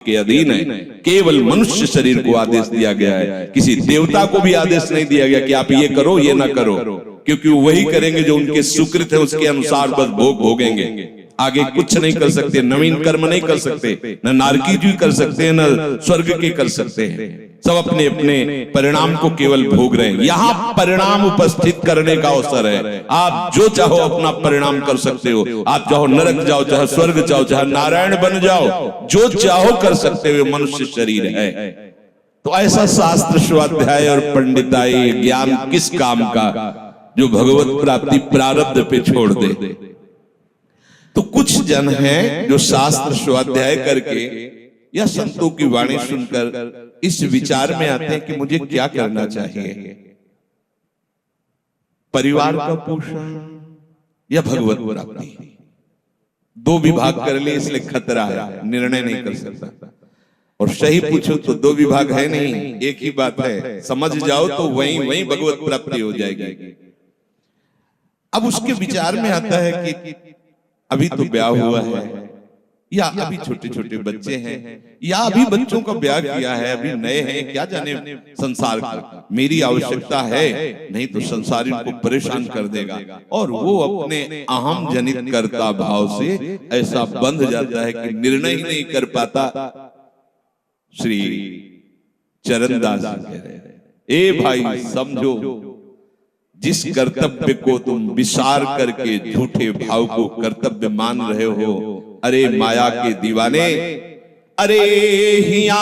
के अधीन है। केवल मनुष्य शरीर को आदेश दिया गया है, किसी देवता को भी आदेश नहीं दिया गया कि आप ये करो ये ना करो, क्योंकि वही करेंगे जो उनके सुकृत है, उसके अनुसार बस भोग भोगेंगे। आगे कुछ नहीं कर सकते, नवीन कर्म नहीं कर सकते, न नारकी जी कर सकते हैं, न स्वर्ग के कर सकते हैं। सब अपने अपने परिणाम को केवल भोग रहे हैं। यहाँ परिणाम उपस्थित करने का अवसर है। आप जो चाहो अपना परिणाम कर सकते हो। आप चाहो नरक जाओ, चाहे स्वर्ग जाओ, चाहे नारायण बन जाओ, जो चाहो कर सकते हो। मनुष्य शरीर है तो ऐसा शास्त्र स्वाध्याय और पंडिताई ज्ञान किस काम का जो भगवत प्राप्ति प्रारब्ध पे छोड़ दे। तो कुछ जन हैं जो शास्त्र स्वाध्याय करके या संतों की वाणी सुनकर इस विचार में आते हैं कि मुझे क्या करना चाहिए, परिवार का पोषण या भगवत प्राप्ति। दो विभाग कर ले इसलिए खतरा है, निर्णय नहीं कर सकता। और सही पूछो तो दो विभाग है नहीं, एक ही बात है। समझ जाओ तो वहीं भगवत प्राप्ति हो जाएगी। अब उसके विचार में आता है कि अभी तो ब्याह हुआ है, या अभी छोटे छोटे बच्चे हैं, या अभी बच्चों का ब्याह किया है, अभी नए हैं, क्या जाने संसार का मेरी आवश्यकता है, नहीं तो संसार इनको परेशान कर देगा। और वो अपने अहम जनित कर्ता भाव से ऐसा बंध जाता है कि निर्णय ही नहीं कर पाता। श्री चरणदास कह रहे हैं, ए भाई समझो, जिस कर्तव्य को तुम विसार करके झूठे भाव को कर्तव्य मान रहे हो, अरे माया के दीवाने, अरे हिया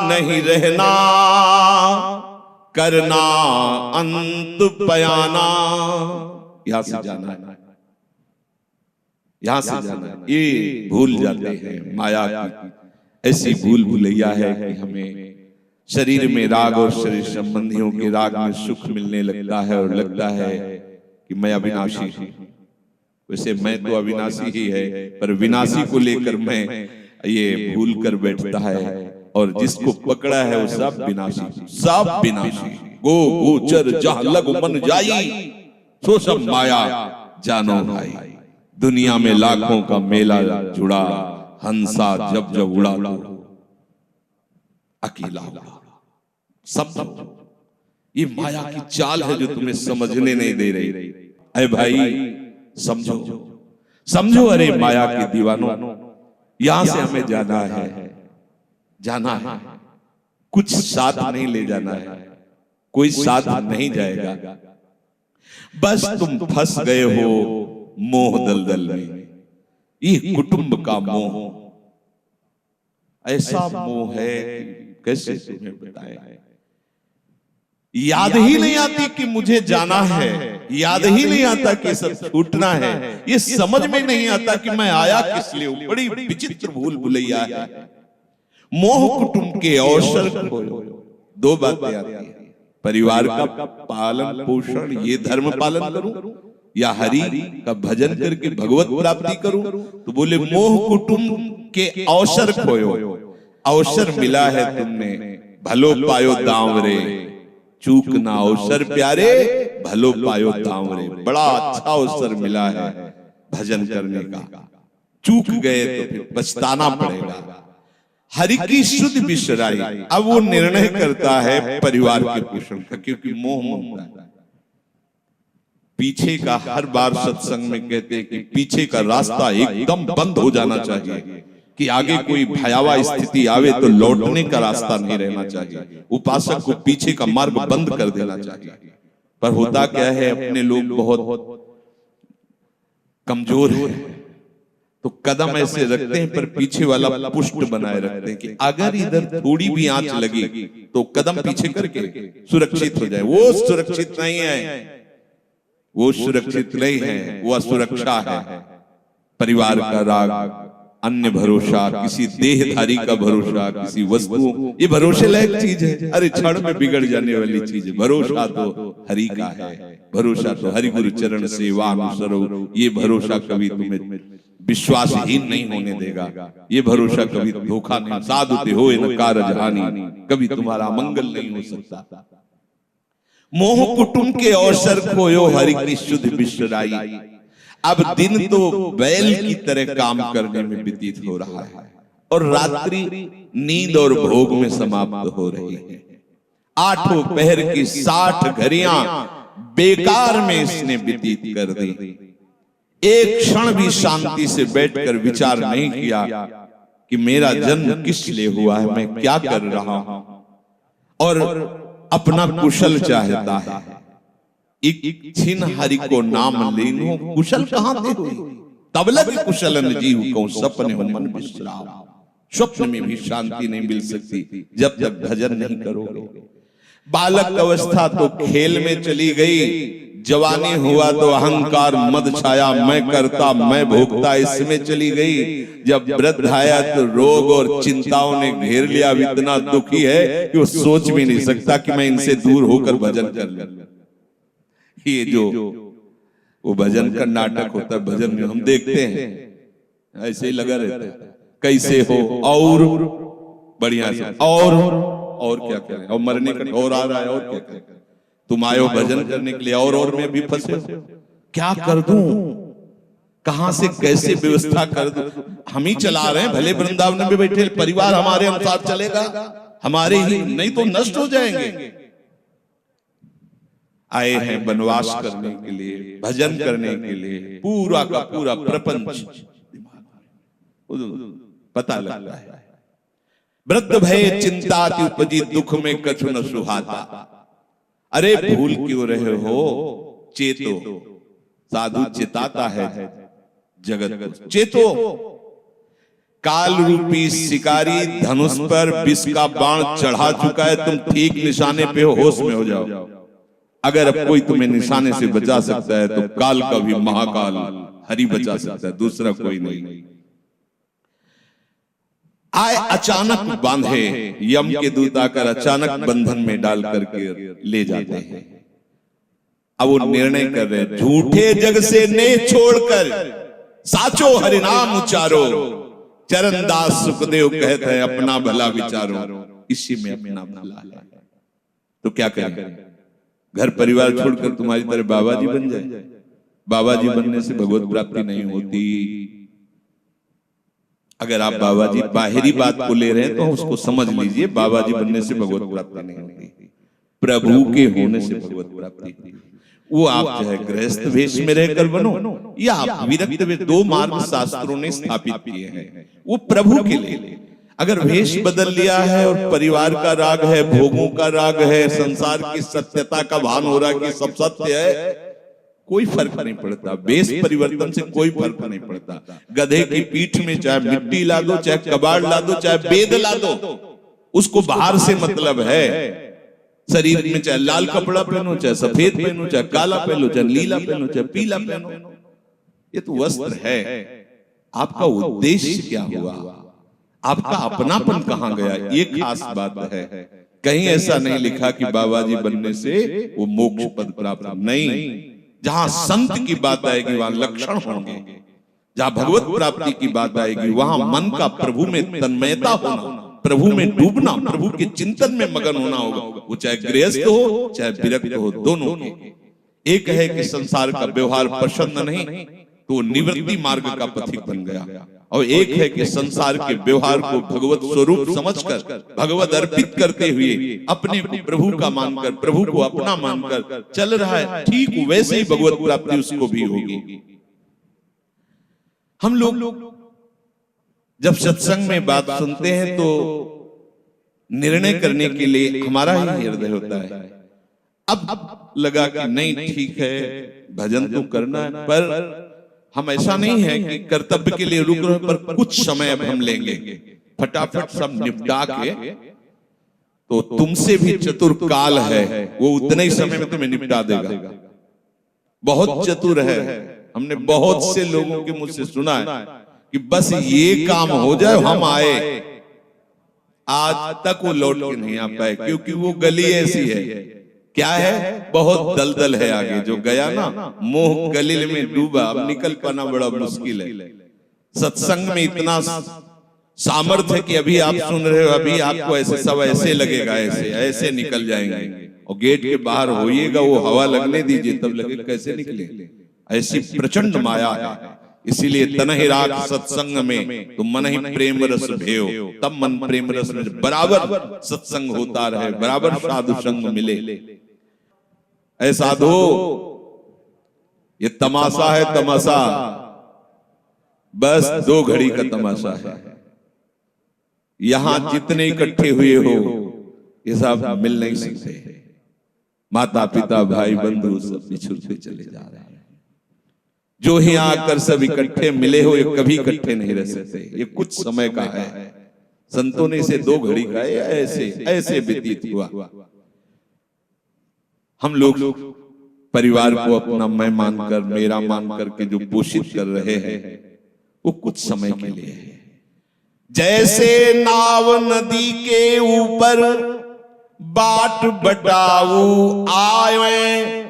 नहीं रहना, करना अंत पयाना। यहां से जाना है, यहां से जाना है। ये भूल जाते हैं माया की ऐसी भूल भुलैया है कि हमें शरीर में राग और शरीर संबंधियों के राग में सुख मिलने लगता है और लगता है कि मैं अविनाशी हूं। वैसे मैं तो अविनाशी ही है, पर विनाशी को लेकर मैं ये भूल कर बैठता है। और जिसको पकड़ा है वो सब विनाशी, सब विनाशी। गो गोचर जहां लग मन जाई, सो सब माया जानो भाई। दुनिया में लाखों का मेला जुड़ा, हंसा जब जब उड़ा तो अकेला हुआ। समझो, ये माया की चाल है जो तुम्हें समझने नहीं दे रही। अरे भाई समझो, समझो, अरे माया के दीवानों, यहां से हमें जाना है, जाना है। कुछ साथ नहीं ले जाना है, कोई साथ नहीं जाएगा। बस तुम फंस गए हो मोह दलदल में। ये कुटुंब का मोह ऐसा मोह है, कैसे तुम्हें बताएं। याद ही नहीं आती कि मुझे जाना है, याद ही नहीं आता कि सब छूटना है। ये समझ में नहीं आता कि मैं आया किस लिए। बड़ी विचित्र भूल भुलैया है। मोह कुटुंब के अवसर को दो बातें आती है, परिवार का पालन पोषण, ये धर्म पालन करूं, या हरि का भजन करके भगवत प्राप्ति करूं। तो बोले मोह कुटुंब के अवसर खोयो, अवसर मिला है तुमने, भलो पायो दांवरे, चूक ना अवसर प्यारे, भलो पायो दांवरे। बड़ा अच्छा अवसर मिला है भजन करने का, चूक गए तो फिर पछताना पड़ेगा। हरि की शुद्ध बिसराई। अब वो निर्णय करता है परिवार के पोषण का, क्योंकि मोह ममता है। पीछे का हर बार सत्संग में कहते हैं कि पीछे का रास्ता एकदम बंद हो जाना चाहिए, कि आगे कोई भयावह स्थिति आवे तो लौटने का रास्ता नहीं रहना चाहिए। उपासक को पीछे का मार्ग बंद कर देना चाहिए। पर होता क्या है, अपने लोग बहुत कमजोर है, तो कदम ऐसे रखते हैं पर पीछे वाला पुष्ट बनाए रखते हैं कि अगर इधर थोड़ी भी आंच लगी तो कदम पीछे करके सुरक्षित हो जाए। वो सुरक्षित नहीं है, वो सुरक्षित नहीं है, वो असुरक्षा है। परिवार का राग, अन्य भरोसा, किसी देहधारी का भरोसा, किसी वस्तु, ये भरोसे लायक चीज है। अरे क्षण में बिगड़ जाने वाली चीज है। भरोसा तो हरि का है, भरोसा तो हरि गुरु चरण सेवा अनुसरो। ये भरोसा कभी तुम्हें विश्वासहीन नहीं होने देगा। ये भरोसा कभी धोखा नहीं, साधुते होए न कारज हानि, कभी तुम्हारा मंगल नहीं हो सकता। मोह कुटुंब के अवसर खोयो, हरि की शुद्ध बिसराई। अब दिन तो बैल की तरह काम करने में व्यतीत हो रहा है, और रात्रि नींद और भोग में समाप्त हो रही है। 8 पहर की 60 घड़ियां बेकार में इसने व्यतीत कर दी। एक क्षण भी शांति से बैठकर विचार नहीं किया कि मेरा जन्म किस लिए हुआ है, मैं क्या कर रहा हूं, और अपना कुशल चाहता है। एक छिन हरि को नाम लीनो, कुशल कहां थे हुई, तब लग कुशलन जीव को सपने हो मन विश्राम। स्वप्न में भी शांति नहीं मिल सकती जब तक भजन नहीं करोगे। बालक अवस्था तो खेल में चली गई, जवानी हुआ तो अहंकार मद छाया, मैं करता मैं भोगता इसमें चली गई। जब वृद्ध आया तो रोग और चिंताओं ने घेर लिया, इतना दुखी है कि वो सोच भी नहीं सकता कि मैं इनसे दूर होकर भजन कर लूं। ये जो वो भजन का नाटक होता है, भजन में हम देखते हैं ऐसे ही लगा रहता है, कैसे हो और बढ़िया से और क्या करें, और मरने का और आ रहा है, और क्या करें, तुम आयो भजन करने के लिए और मैं भी फंसे, क्या कर दूं, कहां से कैसे व्यवस्था कर दूं। हम ही चला रहे हैं, भले वृंदावन में बैठे परिवार हमारे अनुसार चलेगा, हमारे ही, नहीं तो नष्ट हो जाएंगे। आए हैं वनवास करने के लिए, भजन करने के लिए, पूरा का पूरा प्रपंच पता लगता है। वृद्ध भय चिंता उपजी, दुख में कछु न सुहाता। अरे भूल क्यों रहे हो, चेतो, साधु चिताता है जगत को, चेतो। काल रूपी शिकारी धनुष पर विष का बाण चढ़ा चुका है, तुम ठीक निशाने पे हो, होश में हो जाओ। अगर अब कोई तुम्हें निशाने से बचा सकता है तो काल का भी महाकाल हरि बचा सकता है, दूसरा कोई नहीं। आए अचानक बांधे, यम के दूत आकर अचानक बंधन में डाल करके ले जाते हैं। अब वो निर्णय कर रहे, झूठे जग से ने छोड़कर साचो हरिनाम उचारो। चरणदास सुखदेव कहते हैं अपना भला विचारो, इसी में अपना भला है। तो क्या करें, घर परिवार छोड़कर तुम्हारी तरह बाबा जी बन जाए। बाबा जी बनने से भगवत प्राप्ति नहीं होती। अगर आप बाबा जी बाहरी बात को ले रहे हैं तो उसको समझ लीजिए, बाबा जी बनने से भगवत प्राप्ति नहीं होती, प्रभु के होने से भगवत प्राप्ति। वो आप चाहे गृहस्थ वेश में रहकर बनो या आप विरक्त वेश, 2 मार्ग शास्त्रों ने स्थापित किए हैं, वो प्रभु के लिए। अगर वेश बदल लिया है और परिवार का राग है, भोगों का राग है, संसार की सत्यता का भान हो रहा है कि सब सत्य है, कोई फर्क नहीं पड़ता। वेश परिवर्तन से कोई फर्क नहीं पड़ता। गधे की पीठ में चाहे मिट्टी ला दो, चाहे कबाड़ ला दो, चाहे बेद ला दो, उसको बाहर से मतलब है। शरीर में चाहे लाल कपड़ा पहनो, चाहे सफेद पहनो, चाहे काला पहनो, चाहे नीला पहनो, चाहे पीला पहनो, ये तो वस्त्र है। आपका उद्देश्य क्या हुआ, आपका अपनापन कहां गया, ये खास बात है। कहीं ऐसा नहीं लिखा कि बाबा जी बनने से वो मोक्ष पद प्राप्त, नहीं। जहां संत की बात आएगी वहां लक्षण होंगे, जहां भगवत प्राप्ति की बात आएगी वहां मन का प्रभु में तन्मयता होना, प्रभु में डूबना, प्रभु के चिंतन में मगन होना होगा। वो चाहे गृहस्थ हो चाहे विरक्त हो, दोनों के। एक है कि संसार का व्यवहार पसंद नहीं तो निवृत्ति मार्ग का पथिक बन गया, और एक है कि संसार के व्यवहार को भगवत स्वरूप समझकर, भगवत अर्पित करते हुए अपने को प्रभु का मानकर, प्रभु को अपना मानकर चल रहा है, ठीक वैसे ही भगवत प्राप्ति उसको भी होगी। हम लोग जब सत्संग में बात सुनते हैं तो निर्णय करने के लिए हमारा ही हृदय होता है। अब लगा कि नहीं ठीक है, भजन तो करना है, पर हम ऐसा नहीं है कि कर्तव्य के लिए रुक रहे, पर कुछ समय अब हम लेंगे, फटाफट सब निपटा के। तो तुमसे भी चतुर काल है, वो उतने ही समय में तुम्हें निपटा देगा। बहुत चतुर है। हमने बहुत से लोगों के मुंह से सुना है कि बस ये काम हो जाए हम आए, आज तक वो लौट के नहीं आ पाए, क्योंकि वो गली ऐसी है, क्या है, बहुत दलदल है आगे। जो गया ना मोह गलिल में डूबा, अब निकल पाना बड़ा मुश्किल है। सत्संग में इतना सामर्थ्य है कि अभी आप सुन रहे हो, अभी आपको ऐसे सब ऐसे लगेगा, ऐसे ऐसे निकल जाएंगे, और गेट के बाहर होइएगा, वो हवा लगने दीजिए, तब लगे कैसे निकले। ऐसी प्रचंड माया है। इसीलिए तनहि राख सत्संग में तो मन ही प्रेम रस भयो, तब मन प्रेम रस में बराबर सत्संग होता रहे, बराबर साधु संग मिले। ऐ साधु, ये तमाशा है, तमाशा बस 2 घड़ी का तमाशा है। यहां जितने इकट्ठे हुए हो ये सब मिल नहीं सकते। माता पिता भाई बंधु सब बिछुड़ते चले जा रहे हैं। जो ही आकर सब इकट्ठे मिले हो ये कभी इकट्ठे नहीं रह सकते। ये कुछ समय का है। संतों ने इसे 2 घड़ी का ऐसे ऐसे व्यतीत हुआ। हम लोग परिवार को अपना मैं मानकर, मेरा मानकर के जो पोषित कर रहे हैं वो कुछ समय के लिए है। जैसे नाव नदी के ऊपर बाट बटाऊ आए,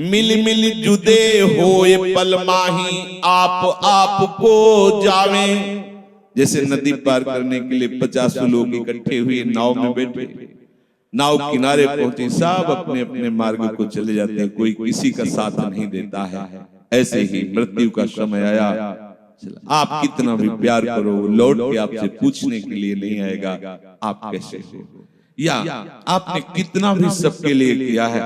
मिल मिल जुदे होए पल माही आप को जावे। जैसे नदी पार करने के लिए 50 लोग इकट्ठे हुए नाव में बैठे, नाव किनारे पहुंची, सब अपने अपने मार्ग को चले जाते हैं, कोई किसी का साथ नहीं देता है। ऐसे ही मृत्यु का समय आया, आप कितना भी प्यार करो लौट के आपसे पूछने के लिए नहीं आएगा आप कैसे हो, या आपने कितना भी सबके लिए किया है,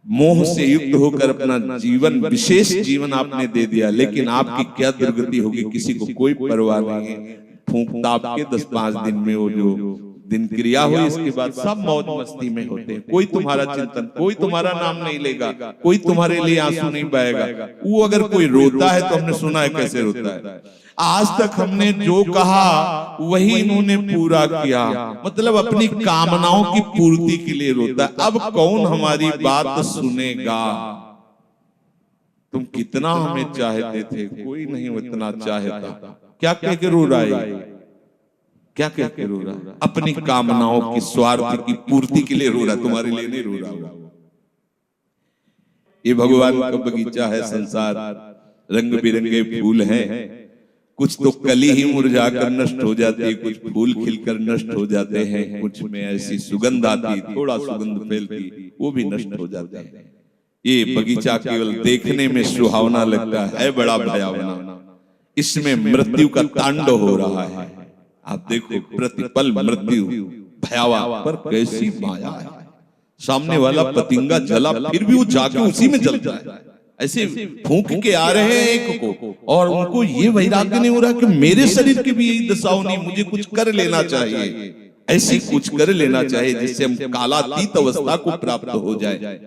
मोह से युक्त होकर अपना जीवन, विशेष जीवन आपने दे दिया, लेकिन आपकी क्या दुर्गति होगी किसी को कोई परवाह नहीं है। फूंक ताप के 10-5 दिन में वो जो दिन क्रिया हुई, इसके बाद सब मौज मस्ती में होते हैं। कोई तुम्हारा चिंतन, कोई तुम्हारा नाम नहीं लेगा, कोई तुम्हारे लिए आंसू नहीं बहाएगा। वो अगर कोई रोता है तो हमने सुना है कैसे रोता है। आज तक हमने जो कहा वही इन्होंने पूरा किया, मतलब अपनी कामनाओं की पूर्ति के लिए रोता है। अब कौन हमारी बात सुनेगा। तुम कितना हमें चाहते थे, कोई नहीं उतना चाहता। क्या कह के रो रहा है, क्या कह के रो रहा है, अपनी कामनाओं की स्वार्थ की पूर्ति के लिए रो रहा, तुम्हारे लिए नहीं रो रहा। ये भगवान का बगीचा है संसार, रंग बिरंगे फूल हैं, कुछ तो कली ही मुरझाकर नष्ट हो जाती है, कुछ फूल खिलकर नष्ट हो जाते हैं, कुछ में ऐसी सुगंध आती, थोड़ा सुगंध फैलती, वो भी नष्ट हो जाते हैं। ये बगीचा केवल देखने में सुहावना लगता है, बड़ा भयावना। इसमें मृत्यु का तांडव हो रहा है। आप देखो प्रतिपल मृत्यु भयावह, पर कैसी माया है। सामने वाला पतिंगा जला फिर भी वो जाके उसी में जलता है। ऐसे फूंक के आ रहे हैं एक को, और उनको ये वैराग्य नहीं हो रहा कि मेरे शरीर की भी यही दशा होनी, मुझे कुछ कर लेना चाहिए, ऐसी कुछ कर लेना चाहिए जिससे हम कालातीत अवस्था को प्राप्त हो जाए।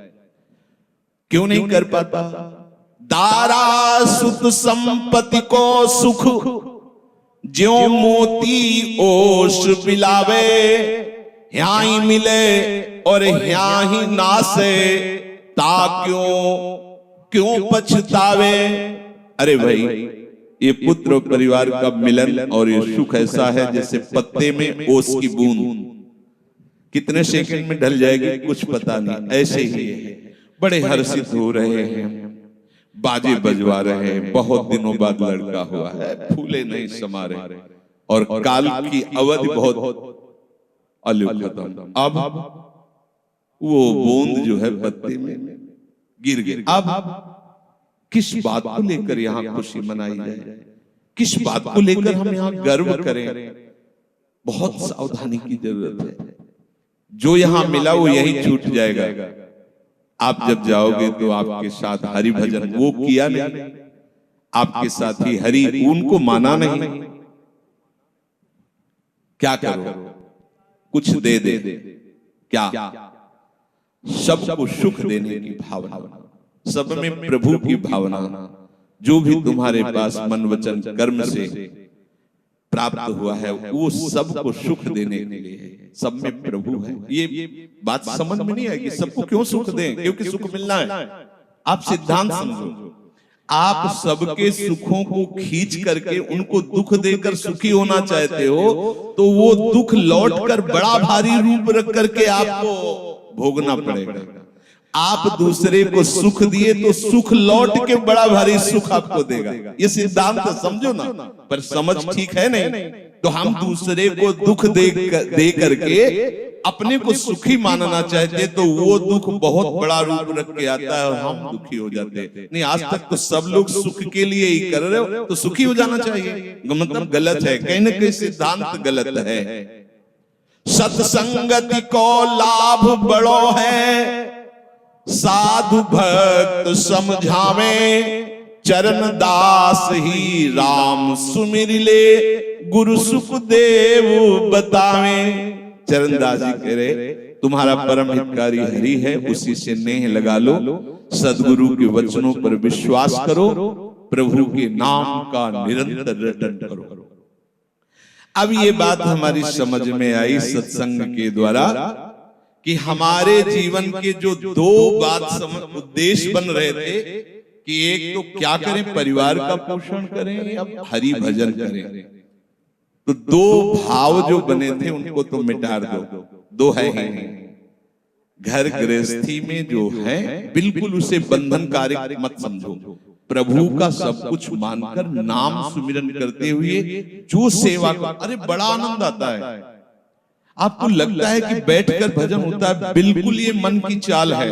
क्यों नहीं कर पाता। दारा सुत संपत्ति को सुख, ज्यों मोती ओस बिलावे, यहाँ ही मिले और यहाँ ही नासे, ता क्यों पछतावे। अरे भाई, ये पुत्र परिवार का मिलन और ये सुख ऐसा है जैसे पत्ते में ओस की बूंद, कितने सेकंड में ढल जाएगी कुछ पता नहीं। ऐसे ही बड़े हर्षित हो रहे हैं, बाजे बजवा रहे हैं, बहुत दिनों बाद लड़का हुआ है, फूले नहीं समा रहे, और काल की अवधि बहुत अलग खत्म। अब वो बूंद जो है पत्ते में गिर गई। अब किस बात को लेकर यहाँ खुशी मनाई जाए, किस बात को लेकर हम यहाँ गर्व करें, बहुत सावधानी की जरूरत है। जो यहाँ मिला वो यही छूट जाएगा। आप जब जाओगे तो आपके साथ हरि भजन वो किया नहीं, आपके साथ ही हरि उनको माना नहीं, क्या करो, कुछ दे दे, क्या सबको सुख देने की भावना, सब में प्रभु की भावना, जो भी तुम्हारे पास मन वचन कर्म से प्राप्त हुआ है वो सबको सुख देने के लिए, सब में प्रभु है। ये बात समझ में नहीं आएगी, सबको क्यों सुख दें, क्योंकि सुख मिलना है। आप सिद्धांत समझो, आप सबके सुखों को खींच करके उनको दुख देकर सुखी होना चाहते हो, तो वो दुख लौटकर बड़ा भारी रूप रख करके आपको भोगना पड़ेगा। आप दूसरे को सुख दिए तो सुख लौट के बड़ा भारी सुख आपको देगा। ये सिद्धांत समझो ना, पर समझ ठीक है नहीं। तो हम दूसरे को दुख दे करके अपने को सुखी मानना चाहते तो वो दुख बहुत बड़ा रूप रख के आता है और हम दुखी हो जाते। नहीं, आज तक तो सब लोग सुख के लिए ही कर रहे हो, तो सुखी हो जाना चाहिए। मतलब गलत है, कहीं ना कहीं सिद्धांत गलत है। सत्संगति को लाभ बड़ो है, साधु भक्त समझावे, चरण दास ही राम सुमिर ले, गुरु सुखदेव बतावे। चरणदास जी कह रहे तुम्हारा परम हितकारी हरि है, उसी से नेह लगा लो, सदगुरु के वचनों पर विश्वास करो, प्रभु के नाम का निरंतर रटन करो। अब ये बात हमारी समझ में आई सत्संग के द्वारा कि हमारे जीवन के जो दो बात उद्देश्य बन रहे थे कि एक तो क्या करें, परिवार का पोषण करें, अब हरि भजन करें। तो दो भाव जो बने थे उनको तो मिटा दो। दो है घर गृहस्थी में जो है बिल्कुल उसे बंधनकारी मत समझो। प्रभु का सब कुछ मानकर नाम सुमिरन करते हुए जो सेवा का, अरे बड़ा आनंद आता है। आपको लगता है कि बैठकर भजन होता है, बिल्कुल ये मन की चाल है,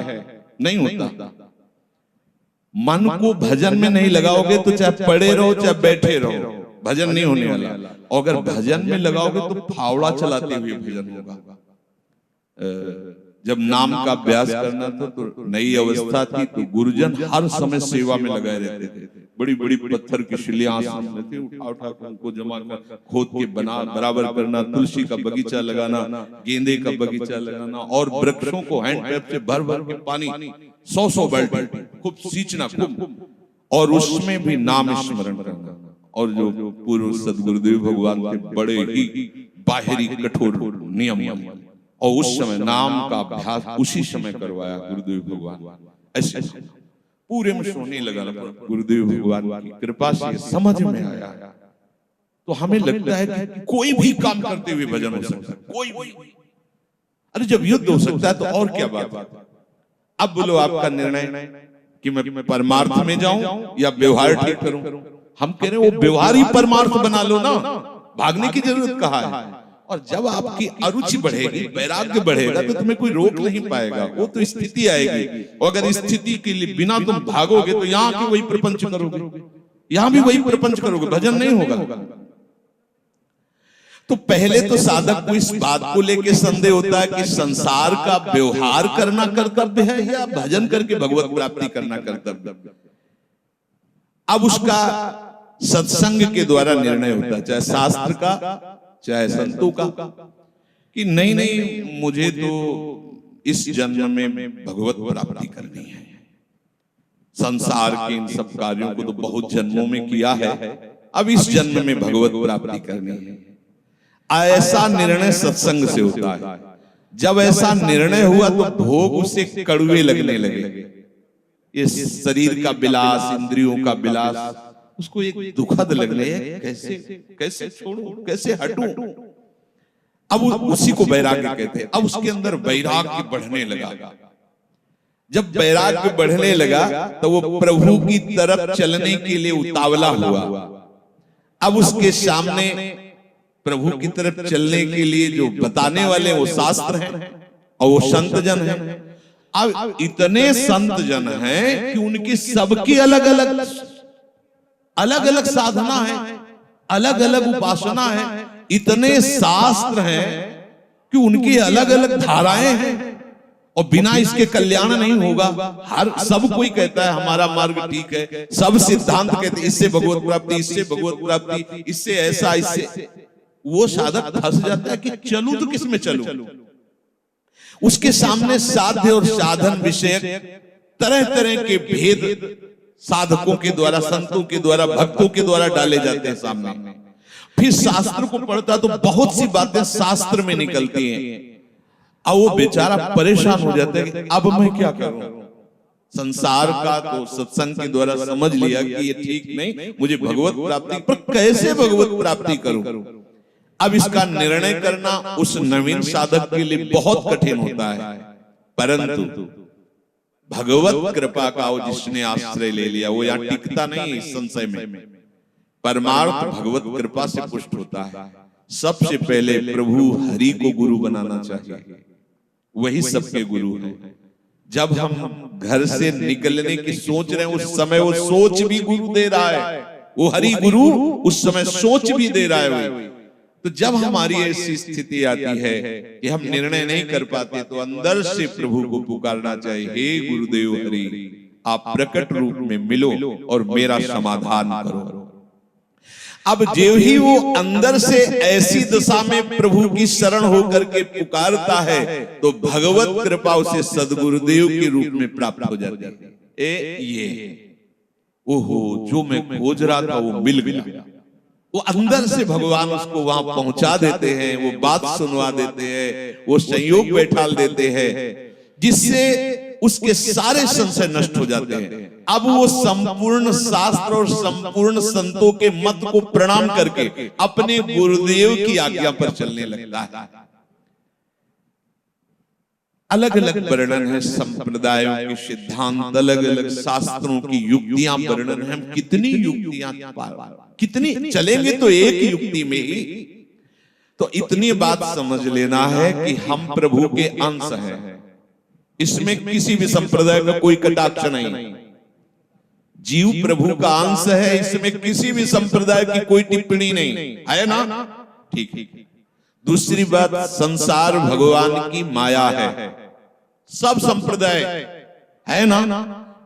नहीं होता। मन को भजन में नहीं लगाओगे तो चाहे पड़े रहो चाहे बैठे रहो, भजन नहीं होने वाला। और अगर भजन में लगाओगे तो फावड़ा चलाते हुए भजन होगा। जब नाम का अभ्यास करना था तो नई अवस्था थी, तो गुरुजन हर समय सेवा में लगाए रहते थे। बड़ी बड़ी पत्थर की शिलियां थे, उठा उठा कर उनको जमा कर खोद के बना बराबर करना, तुलसी का बगीचा लगाना, गेंदे का बगीचा लगाना, और वृक्षों को हैंड पैप से भर भर के पानी 100 बाल्टी खूब सींचना खूब, और उसमें भी नाम स्मरण करना। और जो पूर्व सदगुरुदेव भगवान के बड़े ही बाहरी कठोर नियम, और उस समय नाम का अभ्यास उसी समय करवाया गुरुदेव भगवान। ऐसे पूरे में सोने लगा गुरुदेव भगवान की कृपा से समझ में आया। तो हमें लगता है कि कोई भी काम करते हुए भजन हो सकता है, कोई भी। अरे जब युद्ध हो सकता है तो और क्या बात है। अब बोलो आपका निर्णय कि मैं परमार्थ में जाऊं या व्यवहार ठीक करूं। हम कह रहे हैं वो व्यवहार ही परमार्थ बना लो ना, भागने की जरूरत कहाँ है। और जब आपकी अरुचि बढ़ेगी, वैराग्य बढ़ेगा, तो तुम्हें कोई रोक नहीं पाएगा। वो तो स्थिति आएगी, और अगर स्थिति के लिए बिना तुम भागोगे तो यहाँ के वही प्रपंच करोगे, यहाँ भी वही प्रपंच करोगे, भजन नहीं होगा। तो पहले तो साधक को इस बात को लेकर संदेह होता है कि संसार का व्यवहार करना कर्तव्य है या भजन करके भगवत प्राप्ति करना कर्तव्य। अब उसका सत्संग के द्वारा निर्णय होता है, चाहे शास्त्र का चाहे संतों का, कि नहीं नहीं मुझे तो इस जन्म में भगवत प्राप्ति करनी है। संसार के इन सब कार्यों को तो बहुत जन्मों में किया है, अब इस जन्म में भगवत प्राप्ति करनी है। ऐसा निर्णय सत्संग से होता है। जब ऐसा निर्णय हुआ तो भोग उसे कड़वे लगने लगे। ये शरीर का विलास, इंद्रियों का विलास उसको एक दुखद लगने, कैसे कैसे छोड़ूं, कैसे हटूं। अब उसी को वैराग्य कहते हैं। अब उसके अंदर वैराग्य बढ़ने लगा। जब वैराग्य बढ़ने लगा तो वो प्रभु की तरफ चलने के लिए उतावला हुआ। अब उसके सामने प्रभु की तरफ चलने के लिए जो बताने वाले वो शास्त्र हैं और वो संत जन हैं। अब इतने संत जन हैं कि उनकी सबकी अलग अलग साधना है, अलग अलग उपासना है, इतने शास्त्र हैं कि उनकी अलग अलग धाराएं हैं, और बिना इसके कल्याण नहीं होगा। हर सब कोई कहता है हमारा मार्ग ठीक है, सब सिद्धांत कहते हैं इससे भगवत प्राप्ति, इससे भगवत प्राप्ति, इससे ऐसा, इससे। वो साधक फंस जाता है कि चलूं तो किसमें चलूं। उसके सामने साध्य और साधन विषयक तरह तरह के भेद साधकों के द्वारा, संतों के द्वारा, भक्तों के द्वारा डाले जाते हैं सामने। फिर शास्त्र को पढ़ता तो बहुत सी बातें शास्त्र में निकलती हैं, और वो बेचारा परेशान हो जाता है कि अब मैं क्या करूं। संसार का तो सत्संग के द्वारा समझ लिया कि ये ठीक नहीं, मुझे भगवत प्राप्ति, पर कैसे भगवत प्राप्ति करूं। अब इसका निर्णय करना उस नवीन साधक के लिए बहुत कठिन होता है। परंतु भगवत कृपा का वो जिसने आश्रय ले लिया वो यहाँ टिकता नहीं इस संशय में। परमार्थ भगवत कृपा से पुष्ट होता है। सबसे पहले प्रभु हरि को गुरु बनाना चाहिए, वही सबके गुरु हैं। जब हम घर से निकलने की सोच रहे हैं उस समय वो सोच भी गुरु दे रहा है, वो हरि गुरु उस समय सोच भी दे रहा है। तो जब हमारी ऐसी स्थिति आती है कि हम निर्णय नहीं कर पाते तो अंदर से प्रभु को पुकारना चाहिए, हे गुरुदेव हरि आप प्रकट रूप में मिलो और मेरा समाधान करो। अब जो ही वो अंदर से ऐसी दशा में प्रभु की शरण होकर के पुकारता है तो भगवत कृपा उसे सदगुरुदेव के रूप में प्राप्त हो जाती है। ये ओहो जो मैं खोज रहा था वो मिल गया। वो अंदर से भगवान उसको वहां पहुंचा देते हैं, वो बात सुनवा देते हैं, वो संयोग बैठाल देते हैं, जिससे उसके सारे संशय नष्ट हो जाते हैं। अब वो संपूर्ण शास्त्र और संपूर्ण संतों के मत को प्रणाम करके अपने गुरुदेव की आज्ञा पर चलने लगता है। अलग अलग वर्णन है संप्रदायों के सिद्धांत, अलग अलग शास्त्रों की युक्तियां वर्णन है। हम कितनी युक्तियां कितनी चलेंगे तो एक युक्ति में ही। तो इतनी बात समझ लेना है कि हम प्रभु के अंश हैं, इसमें किसी भी संप्रदाय का कोई कटाक्ष नहीं। जीव प्रभु का अंश है, इसमें किसी भी संप्रदाय की कोई टिप्पणी नहीं है ना, ठीक। दूसरी बात, संसार भगवान की माया है, सब संप्रदाय है ना,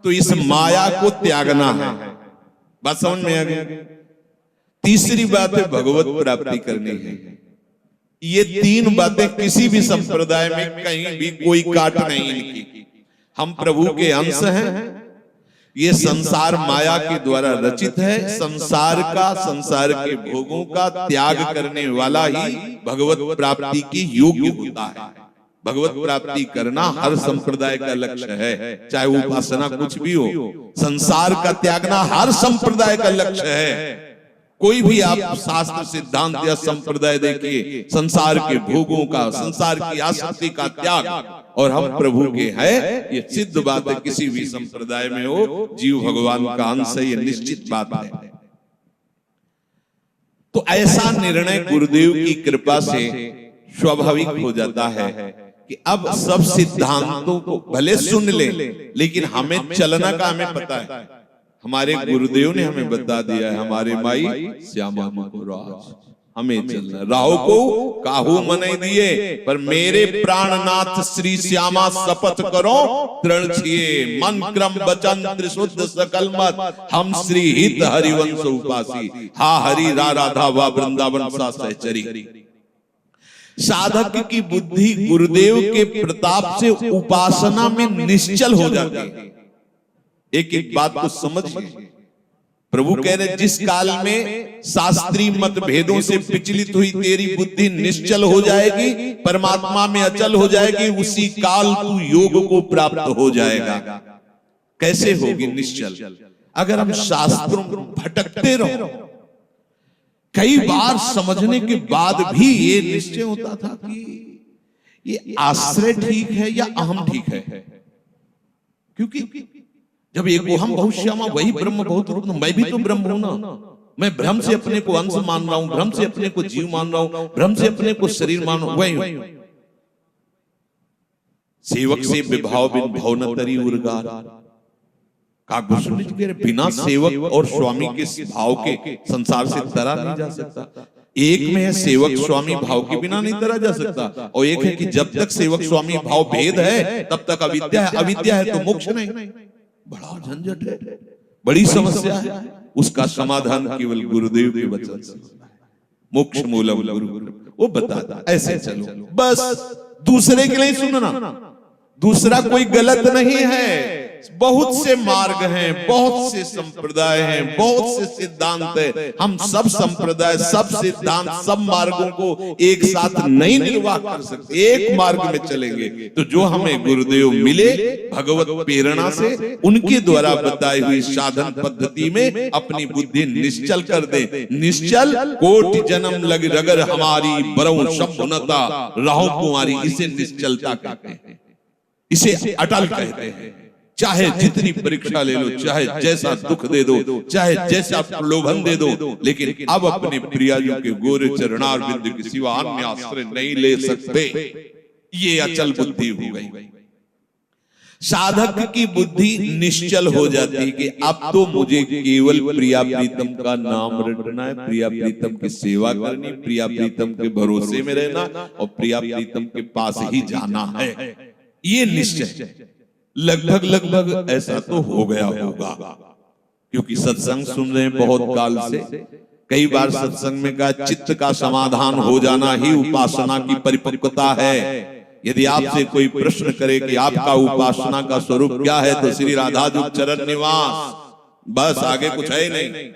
तो इस माया को त्यागना है। बात समझ में आ गई। तीसरी बात है भगवत प्राप्ति करनी है। ये तीन बातें किसी भी संप्रदाय में कहीं भी कोई काट नहीं लिखी। हम प्रभु के अंश हैं, ये संसार माया के द्वारा रचित है। संसार का, संसार के भोगों का त्याग करने वाला ही भगवत प्राप्ति की योग्य होता है। भगवत प्राप्ति करना हर संप्रदाय का लक्ष्य है, चाहे वो उपासना कुछ भी हो। संसार का त्यागना हर संप्रदाय का लक्ष्य है। कोई भी आप शास्त्र सिद्धांत या संप्रदाय देखिए, संसार के भोगों का, संसार की आसक्ति का त्याग, और हम प्रभु के हैं, ये सिद्ध बात है। किसी भी संप्रदाय में हो, जीव भगवान का अंश है, ये निश्चित बात है। तो ऐसा निर्णय गुरुदेव की कृपा से स्वाभाविक हो जाता है कि अब सब सिद्धांतों को भले सुन ले, लेकिन हमें चलना का हमें पता है। हमारे गुरुदेव ने हमें बता दिया है, हमारे माई श्यामा राज हमें चलना। राहु को काहू मने दिए, पर मेरे प्राणनाथ श्री श्यामा शपथ करो तृण छिए। मन क्रम वचन त्रिशुद्ध सकल मत, हम श्री हित हरिवंश उपासी। हा हरि रा राधा वा वृंदावन सा सहचरी। साधक की बुद्धि गुरुदेव के प्रताप से उपासना में निश्चल हो जाती है। एक एक बात को समझिए। प्रभु कह रहे, जिस काल में शास्त्रीय मत भेदों से विचलित हुई तेरी बुद्धि निश्चल हो जाएगी, परमात्मा में अचल हो जाएगी, उसी काल तू योग को प्राप्त हो जाएगा। कैसे होगी निश्चल? अगर हम शास्त्रों में भटकते रहो, कई बार समझने के बाद भी ये निश्चय होता था कि ये आश्रय ठीक है या अहम ठीक है। क्योंकि जब एक हम बहुश्यामा वही ब्रह्म बहुत रूप, मैं भी तो ब्रह्म हूं ना। मैं भ्रम से अपने को अंश मान रहा हूं, भ्रम से अपने को जीव मान रहा हूं, भ्रम से अपने को शरीर मान रहा हूं। वही सेवक से विभाव बिन भव तरी उर्गार। बिना सेवक और स्वामी के भाव के संसार से तरा नहीं जा सकता। एक में है सेवक स्वामी भाव के बिना नहीं तरा जा सकता, और एक है कि जब तक सेवक स्वामी भाव भेद है तब तक अविद्या है। अविद्या है तो मोक्ष नहीं। बड़ा झंझट है, बड़ी समस्या है। उसका समाधान केवल गुरुदेव के वचन से। मोक्ष मूलम गुरु, वो बताता। ऐसे चलो, बस दूसरे के लिए सुनना। दूसरा कोई गलत नहीं है। बहुत से मार्ग हैं, बहुत से संप्रदाय हैं, बहुत से सिद्धांत हैं। हम सब संप्रदाय, सब सिद्धांत, सब मार्गों को एक साथ नहीं निर्वाह कर सकते। एक मार्ग में चलेंगे तो जो हमें गुरुदेव मिले भगवत प्रेरणा से, उनके द्वारा बताई हुई साधन पद्धति में अपनी बुद्धि निश्चल कर दे। निश्चल कोटि जन्म लग रगर हमारी, बरऊं शंभुनता राहु कुमारी। इसे निश्चलता कहते हैं, इसे अटल कहते हैं। चाहे जितनी परीक्षा ले लो, चाहे जैसा दुख दे दो, चाहे जैसा प्रलोभन दे दो, लेकिन अब अपने प्रियाजू के गोरे चरणार बिंदु के सिवा अन्य आश्रय नहीं ले सकते। ये अचल बुद्धि हो गई। साधक की बुद्धि निश्चल हो जाती है कि अब तो मुझे केवल प्रिया प्रीतम का नाम रटना है, प्रिया प्रीतम की सेवा करनी, प्रिया प्रीतम के भरोसे में रहना और प्रिया प्रीतम के पास ही जाना है। ये निश्चय लगभग ऐसा तो हो गया होगा, क्योंकि सत्संग सुन रहे हैं बहुत काल से। कई बार सत्संग में कहा चित्त का समाधान हो जाना ही उपासना की परिपक्वता है। यदि आपसे कोई प्रश्न करे कि आपका उपासना का स्वरूप क्या है, तो श्री राधा जी चरण निवास, बस आगे कुछ है नहीं।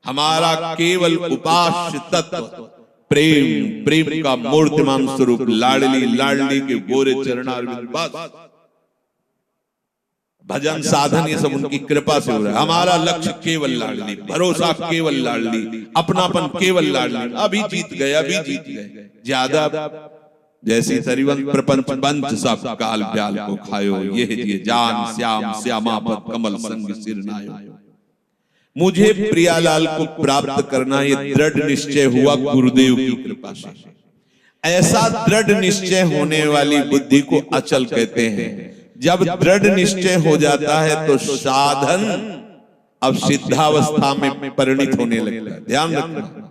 हमारा केवल उपास्य तत्व प्रेम, प्रेम का मूर्तिमान स्वरूप लाडली लाडली के गोरे चरणारविंद, बस भजन साधन ये सब उनकी कृपा से हो रहा है। हमारा लक्ष्य केवल लाडली, भरोसा केवल लाडली, अपनापन केवल लाडली। अभी जीत गए, ज्यादा जैसी तरिवन प्रपंच पंच सब काल प्याल को खायो, ये जान श्याम श्यामापद कमल संग सिर नायो। मुझे प्रियालाल को प्राप्त करना ये दृढ़ निश्चय हुआ गुरुदेव की कृपा से। ऐसा दृढ़ निश्चय होने वाली बुद्धि को अचल कहते हैं। जब दृढ़ निश्चय हो जाता है तो साधन अब सिद्धावस्था में परिणित होने लगता है। ध्यान रखना,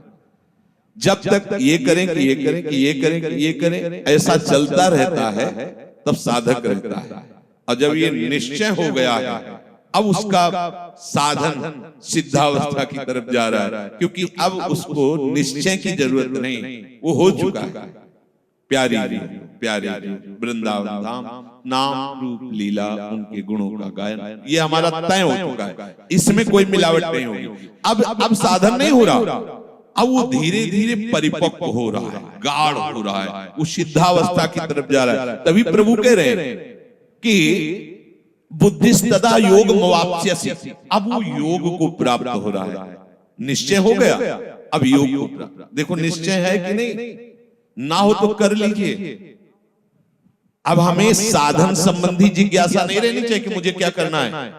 जब तक ये करें कि ये करें कि ये करें कि ये करें ऐसा चलता रहता है, तब साधक रहता है। और जब ये निश्चय हो गया है, अब उसका साधन सिद्धावस्था की तरफ जा रहा है, क्योंकि अब उसको निश्चय की जरूरत नहीं, वो हो चुका है। प्यारी प्यारी वृंदावन धाम, नाम रूप लीला उनके गुणों का गायन, ये हमारा तय हो चुका है। इसमें कोई मिलावट नहीं होगी। अब साधन नहीं हो रहा, अब वो धीरे धीरे परिपक्व हो रहा है, गाढ़ हो रहा है, वो सिद्धावस्था की तरफ जा रहा है। तभी प्रभु कह रहे हैं कि बुद्धिस्तदा योग मवाप्स्यसि, अब वो योग को प्राप्त हो रहा है। निश्चय हो गया, अब योग को प्राप्त। देखो निश्चय है कि नहीं, ना हो तो कर लीजिए। अब हमें साधन संबंधी जिज्ञासा नहीं रहनी चाहिए कि मुझे क्या करना है।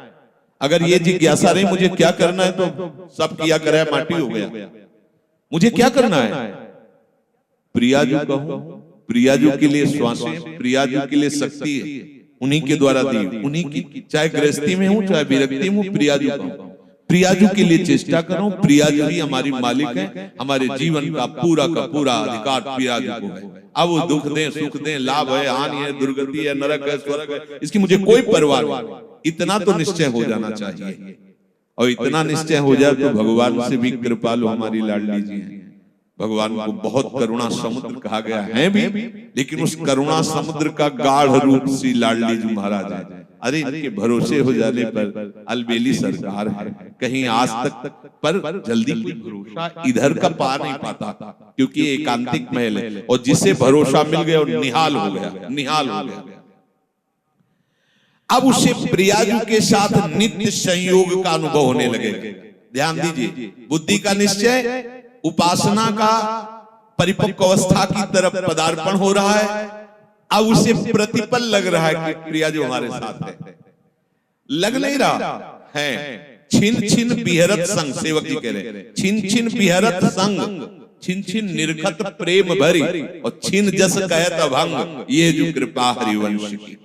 अगर ये जिज्ञासा रही मुझे क्या करना है, तो सब किया कराया माटी हो गया। मुझे क्या करना है, प्रियाजू कहूं, प्रियाजू के लिए श्वासें, प्रियाजू के लिए शक्ति है, उन्हीं के द्वारा दी, उन्हीं की, चाहे गृहस्थी में हूं चाहे विरक्ति में हूं, प्रियाजू कहूं, प्रियाजू के लिए चेष्टा करो। प्रियाजू ही हमारी मालिक है, हमारे जीवन का पूरा अधिकार प्रियाजू को है। अब वो दुख दें सुख दें, लाभ है हानि है, दुर्गति है, नरक है स्वर्ग है, इसकी मुझे कोई परवाह नहीं। इतना तो निश्चय हो जाना चाहिए। और इतना निश्चय हो जाए तो भगवान से भी कृपालु हमारी लाडली जी हैं। भगवान को बहुत करुणा समुद्र कहा गया है भी, लेकिन उस करुणा समुद्र का गाढ़ रूप श्री लाडली जी महाराज है। अरे इनके भरोसे हो जाने पर अलबेली सरकार है, कहीं आज तक पर जल्दी कोई भरोसा इधर का पा नहीं पाता, क्योंकि एकांतिक महल है, और जिसे भरोसा मिल गया और निहाल हो गया, निहाल हो गया। अब उसे प्रियाजू के साथ नित्य संयोग का अनुभव होने लगेगा। ध्यान दीजिए, बुद्धि का निश्चय, उपासना का परिपक्व अवस्था की तरफ पदार्पण हो रहा है। अब उसे प्रतिपल लग रहा है कि प्रियाजू हमारे साथ है। लग नहीं रहा है, छिन छिन बिहरत संग, सेवक जी कह रहे, छिन छिन बिहरत संग, छिन छिन निरखत प्रेम भरी, और छिन जस कहत अभंग, ये जो कृपा हरिवंश की।